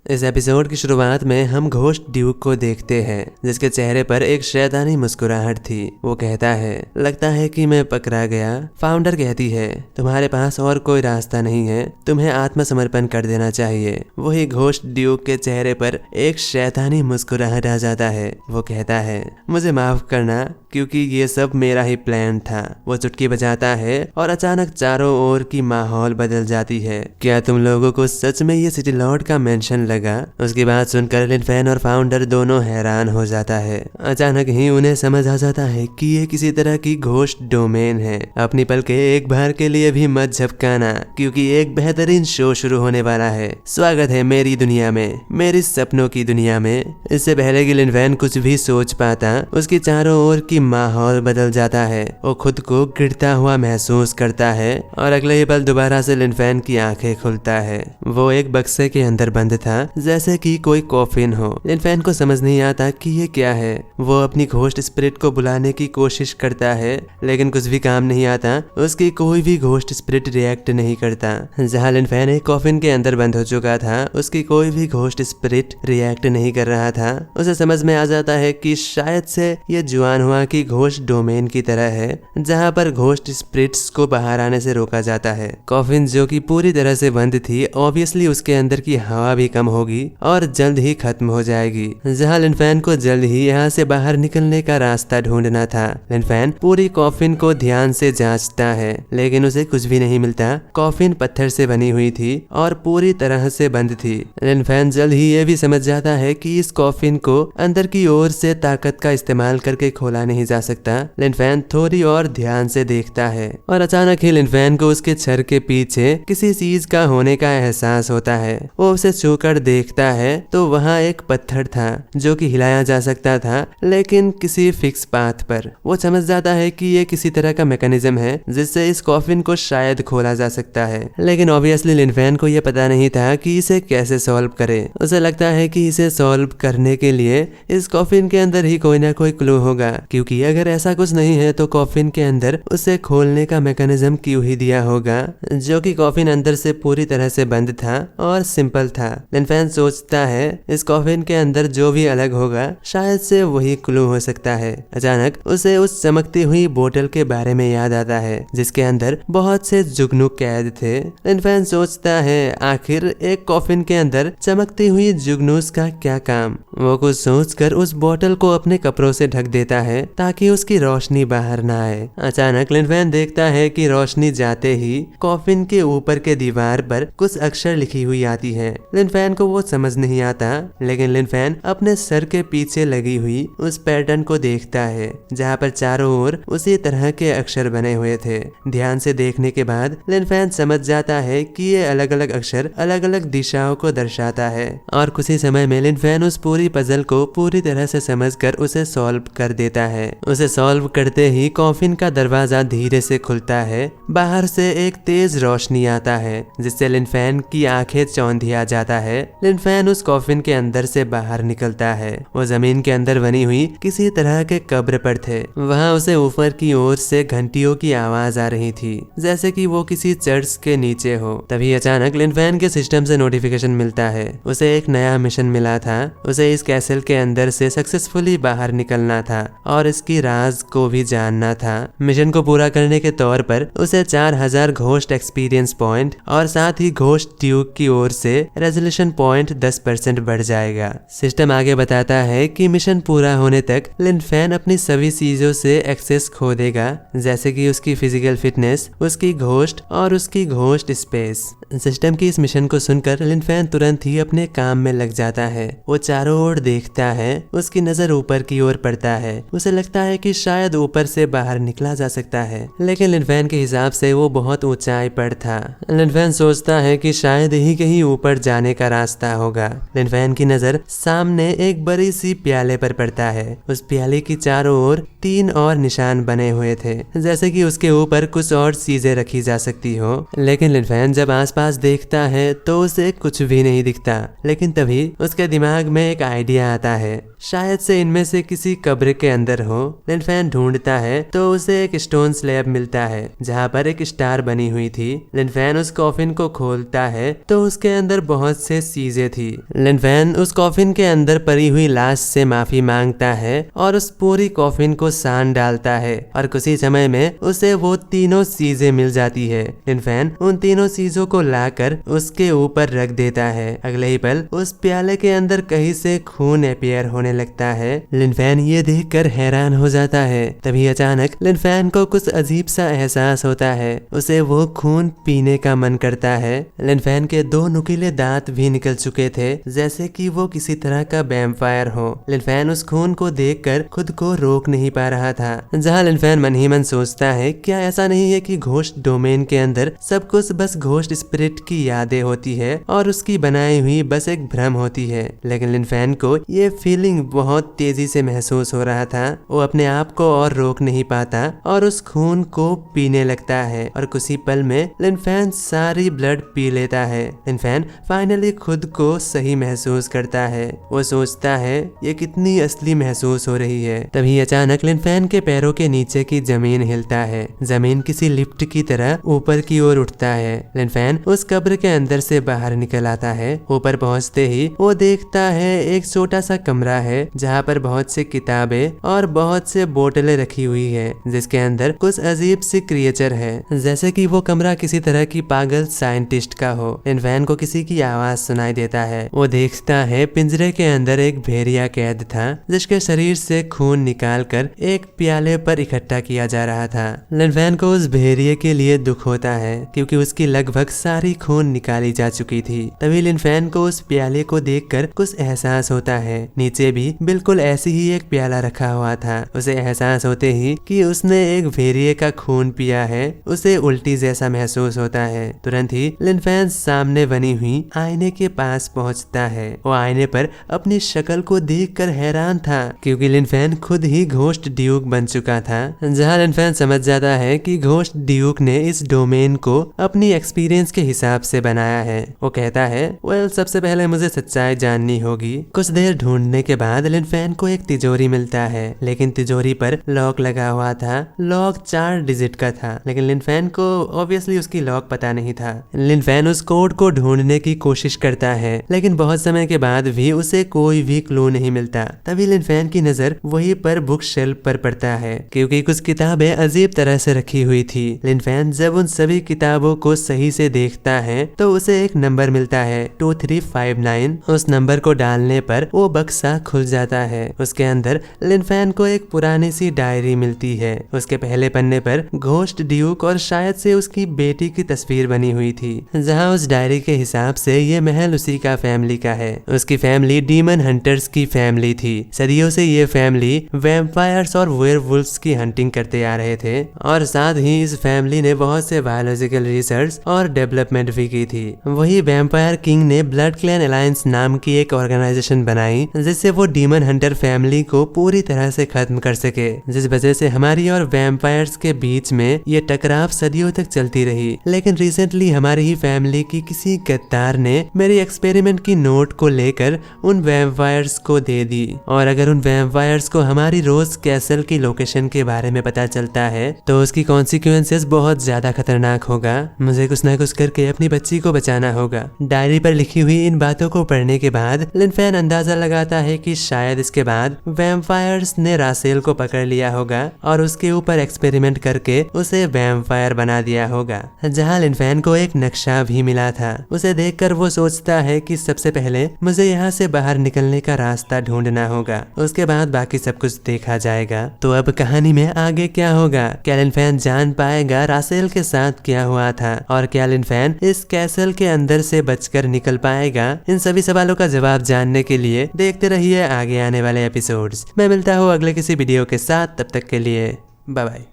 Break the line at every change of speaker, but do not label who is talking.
इस एपिसोड की शुरुआत में हम घोस्ट ड्यूक को देखते हैं, जिसके चेहरे पर एक शैतानी मुस्कुराहट थी। वो कहता है, लगता है कि मैं पकड़ा गया। फाउंडर कहती है, तुम्हारे पास और कोई रास्ता नहीं है, तुम्हें आत्मसमर्पण कर देना चाहिए। वही घोस्ट ड्यूक के चेहरे पर एक शैतानी मुस्कुराहट आ जाता है। वो कहता है, मुझे माफ करना, क्योंकि ये सब मेरा ही प्लान था। वो चुटकी बजाता है और अचानक चारों ओर की माहौल बदल जाती है। क्या तुम लोगों को सच में ये सिटी लॉर्ड का मेंशन लगा? उसकी बात सुनकर लिन फैन और फाउंडर दोनों हैरान हो जाता है। अचानक ही उन्हें समझ आ जाता है कि ये किसी तरह की घोस्ट डोमेन है। अपनी पलकें एक बार के लिए भी मत झपकाना, क्योंकि एक बेहतरीन शो शुरू होने वाला है। स्वागत है मेरी दुनिया में, मेरी सपनों की दुनिया में। इससे पहले कि लिन फैन कुछ भी सोच पाता, उसकी चारों ओर की माहौल बदल जाता है। वो खुद को गिरता हुआ महसूस करता है और अगले ही पल दोबारा से लिन फैन की आंखें खुलता है। वो एक बक्से के अंदर बंद था, जैसे कि कोई कॉफिन हो। लिन फैन को समझ नहीं आता कि ये क्या है। वो अपनी घोस्ट स्पिरिट को बुलाने की कोशिश करता है, लेकिन कुछ भी काम नहीं आता। उसकी कोई भी घोस्ट स्पिरिट रिएक्ट नहीं करता। जहाँ लिन फैन एक कॉफिन के अंदर बंद हो चुका था, उसकी कोई भी घोस्ट स्पिरिट रिएक्ट नहीं कर रहा था। उसे समझ में आ जाता है कि शायद से ये जुआन हुआ की घोस्ट डोमेन की तरह है, जहाँ पर घोस्ट स्पिरिट्स को बाहर आने से रोका जाता है। कॉफिन जो कि पूरी तरह से बंद थी, ऑब्वियसली उसके अंदर की हवा भी कम होगी और जल्द ही खत्म हो जाएगी। जहाँ लिन फैन को जल्द ही यहाँ से बाहर निकलने का रास्ता ढूंढना था। लिन फैन पूरी कॉफिन को ध्यान से जांचता है, लेकिन उसे कुछ भी नहीं मिलता। कॉफिन पत्थर से बनी हुई थी और पूरी तरह से बंद थी। लिन फैन जल्द ही ये भी समझ जाता है कि इस कॉफिन को अंदर की ओर से ताकत का इस्तेमाल करके खोला नहीं जा सकता। लिन फैन थोड़ी और ध्यान से देखता है और अचानक ही लिन फैन को उसके छर के पीछे किसी चीज का होने का एहसास होता है। वो उसे छूकर देखता है तो वहाँ एक पत्थर था जो कि हिलाया जा सकता था, लेकिन किसी फिक्स पाथ पर। वो समझ जाता है कि ये किसी तरह का मैकेनिज्म है जिससे इस कॉफिन को शायद खोला जा सकता है, लेकिन ऑब्वियसली लिन फैन को यह पता नहीं था कि इसे कैसे सॉल्व करे। उसे लगता है कि इसे सॉल्व करने के लिए इस कॉफिन के अंदर ही कोई ना कोई क्लू होगा, क्योंकि अगर ऐसा कुछ नहीं है तो कॉफिन के अंदर उसे खोलने का मैकेनिज्म क्यों ही दिया होगा, जो कि कॉफिन अंदर से पूरी तरह से बंद था और सिंपल था। लिन फैन सोचता है इस कॉफिन के अंदर जो भी अलग होगा शायद से वही क्लू हो सकता है। अचानक उसे उस चमकती हुई बोतल के बारे में याद आता है, जिसके अंदर बहुत से जुगनू कैद थे। लिन फैन सोचता है आखिर एक कॉफिन के अंदर चमकती हुई जुगनूस का क्या काम। वो कुछ सोचकर उस बोतल को अपने कपड़ों से ढक देता है ताकि उसकी रोशनी बाहर ना आए। अचानक लिन फैन देखता है कि रोशनी जाते ही कॉफिन के ऊपर के दीवार पर कुछ अक्षर लिखी हुई आती है। लिन फैन को वो समझ नहीं आता, लेकिन लिन फैन अपने सर के पीछे लगी हुई उस पैटर्न को देखता है, जहाँ पर चारों ओर उसी तरह के अक्षर बने हुए थे। ध्यान से देखने के बाद लिन फैन समझ जाता है कि ये अलग अलग अक्षर अलग अलग दिशाओं को दर्शाता है, और कुछ ही समय में लिन फैन उस पूरी पजल को पूरी तरह से समझकर उसे सॉल्व कर देता है। उसे सॉल्व करते ही कॉफिन का दरवाजा धीरे से खुलता है। बाहर से एक तेज रोशनी आता है, जिससे लिन फैन की आंखें चौंधिया जाता है। लिन फैन उस कॉफिन के अंदर से बाहर निकलता है। वो जमीन के अंदर बनी हुई किसी तरह के कब्र पर थे। वहाँ उसे ऊपर की ओर से घंटियों की आवाज आ रही थी, जैसे कि वो किसी चर्च के नीचे हो। तभी अचानक लिन फैन के सिस्टम से नोटिफिकेशन मिलता है। उसे एक नया मिशन मिला था। उसे इस कैसल के अंदर से सक्सेसफुली बाहर निकलना था और इसकी राज को भी जानना था। मिशन को पूरा करने के तौर पर उसे 4000 घोस्ट एक्सपीरियंस पॉइंट और साथ ही घोस्ट ड्यूक की ओर से रेजोल्यूशन पॉइंट 10% बढ़ जाएगा। सिस्टम आगे बताता है कि मिशन पूरा होने तक लिन फैन अपनी सभी चीजों से एक्सेस खो देगा, जैसे कि उसकी फिजिकल फिटनेस, उसकी घोस्ट और उसकी घोस्ट स्पेस। सिस्टम की इस मिशन को सुनकर लिन फैन तुरंत ही अपने काम में लग जाता है। वो चारों ओर देखता है। उसकी नजर ऊपर की ओर पड़ता है। उसे लगता है कि शायद ऊपर से बाहर निकला जा सकता है, लेकिन लिन फैन के हिसाब से वो बहुत ऊंचाई पर था। लिन फैन सोचता है कि शायद ही कहीं ऊपर जाने का रास्ता होगा। लिन फैन की नजर सामने एक बड़ी सी प्याले पर पड़ता है। उस प्याले की चारों ओर 3 और निशान बने हुए थे, जैसे कि उसके ऊपर कुछ और चीजें रखी जा सकती हो। लेकिन लिनफेन जब आसपास देखता है तो उसे कुछ भी नहीं दिखता। लेकिन तभी उसके दिमाग में एक आइडिया आता है, शायद से इनमें से किसी कब्र के अंदर हो। लिनफेन ढूंढता है तो उसे एक स्टोन स्लैब मिलता है जहाँ पर एक स्टार बनी हुई थी। लिनफेन उस कॉफिन को खोलता है तो उसके अंदर बहुत से चीजें थी। लिनफेन उस कॉफिन के अंदर पड़ी हुई लाश से माफी मांगता है और उस पूरी कॉफिन को सान डालता है और कुछ ही समय में उसे वो तीनों चीजें मिल जाती है। लिनफेन उन तीनों चीजों को लाकर उसके ऊपर रख देता है। अगले ही पल उस प्याले के अंदर कहीं से खून अपीयर होने लगता है। लिनफेन ये देखकर हैरान हो जाता है। तभी अचानक लिनफेन को कुछ अजीब सा एहसास होता है। उसे वो खून पीने का मन करता है। लिनफेन के 2 नुकीले दांत भी निकल चुके थे, जैसे कि वो किसी तरह का वैम्पायर हो। लिनफेन उस खून को देखकर खुद को रोक नहीं पा रहा था। जहाँ लिनफेन मन ही मन सोचता है, क्या ऐसा नहीं है कि घोस्ट डोमेन के अंदर सब कुछ बस घोस्ट स्पिरिट की यादें होती है और उसकी बनाई हुई बस एक भ्रम होती है। लेकिन लिनफेन को ये फीलिंग बहुत तेजी से महसूस हो रहा था। वो अपने आप को और रोक नहीं पाता और उस खून को पीने लगता है और कुछ ही पल में लिनफेन सारी ब्लड पी लेता है। लिनफेन फाइनली खुद को सही महसूस करता है। वो सोचता है ये कितनी असली महसूस हो रही है। तभी अचानक लिनफेन के पैरों के नीचे की जमीन हिलता है। जमीन किसी लिफ्ट की तरह ऊपर की ओर उठता है। लिनफेन उस कब्र के अंदर से बाहर निकल आता है। ऊपर पहुंचते ही वो देखता है एक छोटा सा कमरा है जहाँ पर बहुत से किताबें और बहुत से बोतलें रखी हुई है, जिसके अंदर कुछ अजीब सी क्रिएचर है, जैसे कि वो कमरा किसी तरह की पागल साइंटिस्ट का हो। लिनफेन को किसी की आवाज सुनाई देता है। वो देखता है पिंजरे के अंदर एक भेड़िया कैद था, जिसके शरीर से खून निकालकर एक प्याले पर इकट्ठा किया जा रहा था। लिनफेन को उस भेड़िए के लिए दुख होता है क्योंकि उसकी लगभग सारी खून निकाली जा चुकी थी। तभी लिनफेन को उस प्याले को देखकर कुछ एहसास होता है। नीचे भी बिल्कुल ऐसी ही एक प्याला रखा हुआ था। उसे एहसास होते ही कि उसने एक भेड़िए का खून पिया है, उसे उल्टी जैसा महसूस होता है। तुरंत ही लिनफेन सामने बनी हुई आईने के पास पहुंचता है। वो आईने पर अपनी शक्ल को देखकर हैरान था क्योंकि लिनफेन खुद ही घोस्ट ड्यूक बन चुका था। जहां लिनफेन समझ जाता है कि घोस्ट ड्यूक ने इस डोमेन को अपनी एक्सपीरियंस के हिसाब से बनाया है। वो कहता है, वेल सबसे पहले मुझे सच्चाई जाननी होगी। कुछ देर ढूंढने के बाद लिनफेन को एक तिजोरी मिलता है, लेकिन तिजोरी पर लॉक लगा हुआ था। लॉक 4 डिजिट का था, लेकिन लिनफेन को ऑब्वियसली उसकी लॉक पता नहीं था। लिनफेन उस कोड को ढूंढने की कोशिश करता है, लेकिन बहुत समय के बाद भी उसे कोई भी क्लू नहीं मिलता। तभी लिनफेन की नजर वहीं पर बुक शेल्फ पर पड़ता है क्योंकि कुछ किताबें अजीब तरह से रखी हुई थी। लिनफेन जब उन सभी किताबों को सही से देखता है तो उसे एक नंबर मिलता है 2359। उस नंबर को डालने पर वो बक्सा खुल जाता है। उसके अंदर लिनफेन को एक पुरानी सी डायरी मिलती है। उसके पहले पन्ने पर घोस्ट ड्यूक और शायद से उसकी बेटी की तस्वीर बनी हुई थी, जहां उस डायरी के हिसाब से ये महल उसी का फैमिली का है। उसकी फैमिली डीमन हंटर्स की फैमिली थी। सदियों से ये फैमिली वैम्पायर्स और वेयरवुल्फ्स की हंटिंग करते आ रहे थे और साथ ही इस फैमिली ने बहुत से बायोलॉजिकल रिसर्च और डेवलपमेंट भी की थी। वही वैम्पायर किंग ने ब्लड क्लैन अलायंस नाम की एक ऑर्गेनाइजेशन बनाई जिससे वो डीमन हंटर फैमिली को पूरी तरह से खत्म कर सके, जिस वजह से हमारी और वैम्पायर्स के बीच में ये टकराव सदियों तक चलती रही। लेकिन रिसेंटली हमारी ही फैमिली की किसी गद्दार ने मेरी एक्सपेरिमेंट की नोट को लेकर उन वैम्पायर्स को दे दी और अगर उन वैम्पायर्स को हमारी रोज कैसल की लोकेशन के बारे में पता चलता है तो उसकी कॉन्सिक्वेंसेस बहुत ज्यादा खतरनाक होगा। मुझे कुछ ना कुछ करके अपनी बच्ची को बचाना होगा। डायरी पर लिखी हुई इन बातों को पढ़ने के बाद लिनफेन अंदाजा लगाता है कि शायद इसके बाद वैम्पायर्स ने रासेल को पकड़ लिया होगा और उसके ऊपर एक्सपेरिमेंट करके उसे वैम्पायर बना दिया होगा। जहां लिनफेन को एक नक्शा भी मिला था। उसे देखकर वो सोचता है कि सबसे पहले मुझे यहाँ से बाहर निकलने का रास्ता ढूंढना होगा, उसके बाद बाकी सब कुछ देखा जाएगा। तो अब कहानी में आगे क्या होगा? क्या लिनफेन जान पाएगा रासेल के साथ क्या हुआ था और क्या लिनफेन इस कैसल के अंदर से बचकर निकल पाएगा? इन सभी सवालों का जवाब जानने के लिए देखते रहिए आगे आने वाले एपिसोड्स। मैं मिलता हूँ अगले किसी वीडियो के साथ, तब तक के लिए बाय बाय।